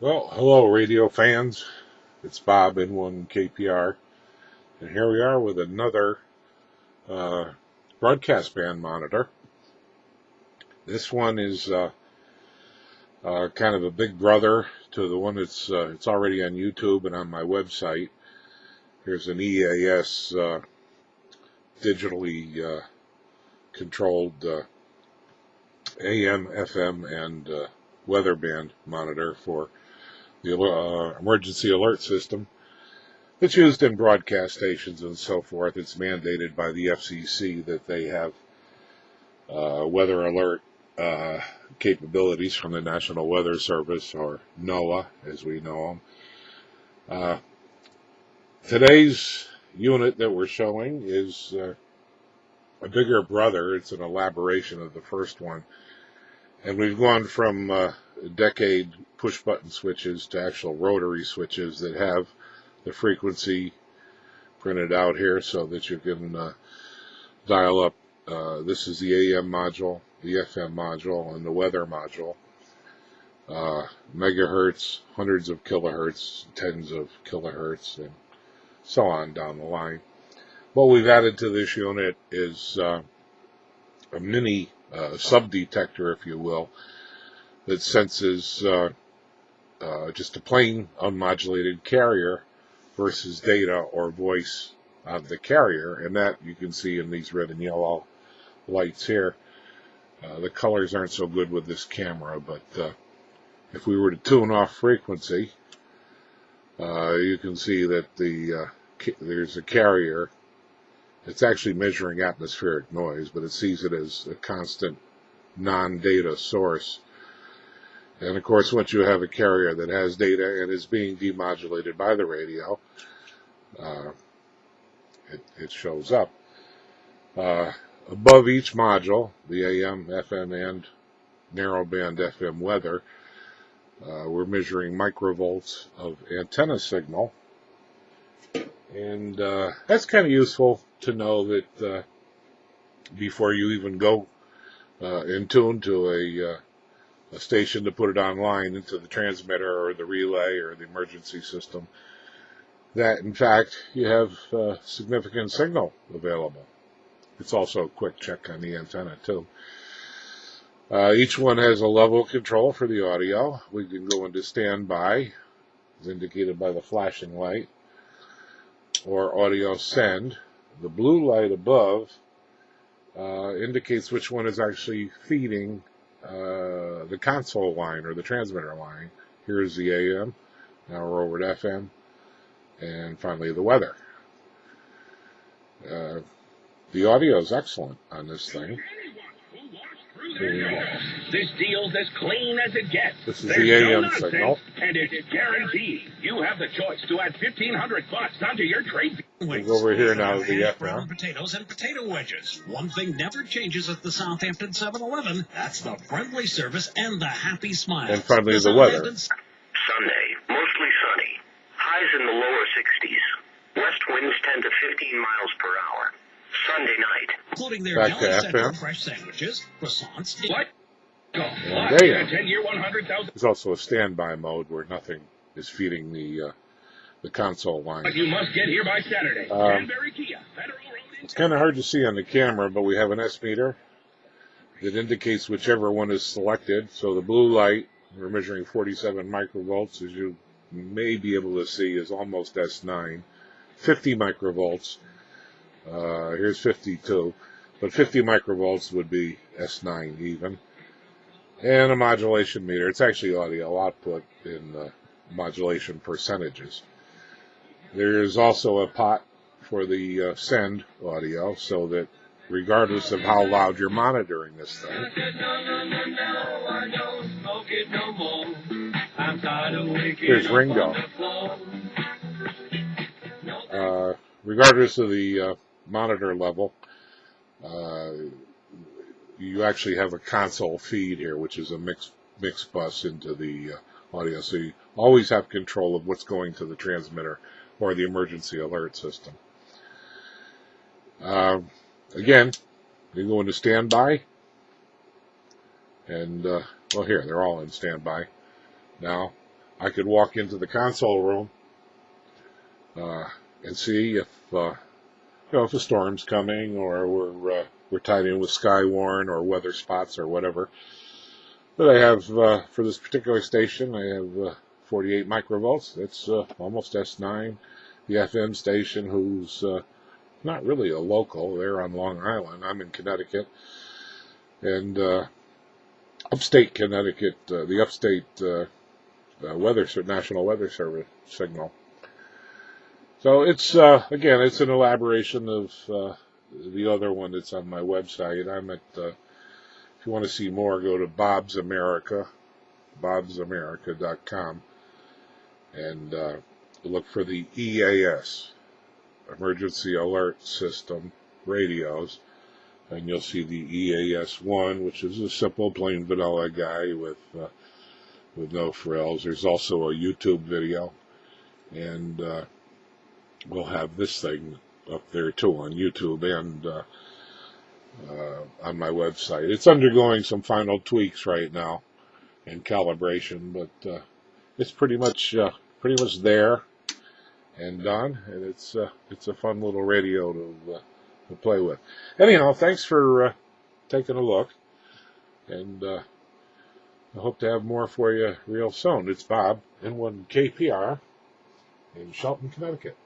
Well, hello radio fans. It's Bob N1 KPR, and here we are with another broadcast band monitor. This one is kind of a big brother to the one that's it's already on YouTube and on my website. Here's an EAS digitally controlled AM, FM, and weather band monitor for the emergency alert system. It's used in broadcast stations and so forth. It's mandated by the FCC that they have weather alert capabilities from the National Weather Service, or NOAA as we know them. Today's unit that we're showing is a bigger brother. It's an elaboration of the first one. And we've gone from decade push-button switches to actual rotary switches that have the frequency printed out here so that you can dial up. This is the AM module, the FM module, and the weather module. Megahertz, hundreds of kilohertz, tens of kilohertz, and so on down the line. What we've added to this unit is a mini sub-detector, if you will, that senses just a plain unmodulated carrier versus data or voice of the carrier, and that you can see in these red and yellow lights here. The colors aren't so good with this camera, but if we were to tune off frequency, you can see that there's a carrier. It's actually measuring atmospheric noise, but it sees it as a constant non-data source. And of course, once you have a carrier that has data and is being demodulated by the radio, it shows up. Above each module, the AM, FM, and narrowband FM weather, we're measuring microvolts of antenna signal. And that's kind of useful to know that before you even go in tune to a station to put it online into the transmitter or the relay or the emergency system, that in fact you have significant signal available. It's also a quick check on the antenna too. Each one has a level control for the audio. We can go into standby, as indicated by the flashing light, or audio send. The blue light above indicates which one is actually feeding the console line or the transmitter line. Here's the AM. Now we're over to FM. And finally the weather. The audio is excellent on this thing. This deal's as clean as it gets. This is the AM signal. And it's guaranteed. You have the choice to add $1,500 onto your trade. We'll go over here now to the FM. Brown potatoes and potato wedges. One thing never changes at the Southampton 7-Eleven. That's the friendly service and the happy smile. And finally the weather. Sunday, mostly sunny. Highs in the lower 60s. West winds 10 to 15 miles per hour. Sunday night. Including their Back to Yellow Central FM. fresh sandwiches, croissants. What? And AM. 10-year, 100,000. There's also a standby mode where nothing is feeding the console line. But you must get here by Saturday. Danbury Kia, Federal Road. It's kind of hard to see on the camera, but we have an S meter that indicates whichever one is selected. So the blue light, we're measuring 47 microvolts, as you may be able to see, is almost S9. 50 microvolts. Here's 52, but 50 microvolts would be S9 even. And a modulation meter. It's actually audio output in modulation percentages. There's also a pot for the send audio, so that regardless of how loud you're monitoring this thing, here's Ringo. Regardless of the monitor level, you actually have a console feed here, which is a mix bus into the audio. So you always have control of what's going to the transmitter or the emergency alert system. Again, you go into standby, and well, here they're all in standby now. I could walk into the console room and see if if a storm's coming, or we're tied in with Skywarn or weather spots or whatever. But I have for this particular station, I have 48 microvolts. It's almost S9. The FM station, who's not really a local, they're on Long Island. I'm in Connecticut, and upstate Connecticut, the upstate National Weather Service signal. So it's again, it's an elaboration of the other one that's on my website. I'm at if you want to see more, go to Bob's America, bobsamerica.com, and look for the EAS, Emergency Alert System radios, and you'll see the EAS-1, which is a simple, plain vanilla guy with no frills. There's also a YouTube video, and we'll have this thing up there too on YouTube and on my website. It's undergoing some final tweaks right now and calibration, but it's pretty much there and done, and it's a fun little radio to play with. Anyhow, thanks for taking a look, and I hope to have more for you real soon. It's Bob, N1KPR in Shelton, Connecticut.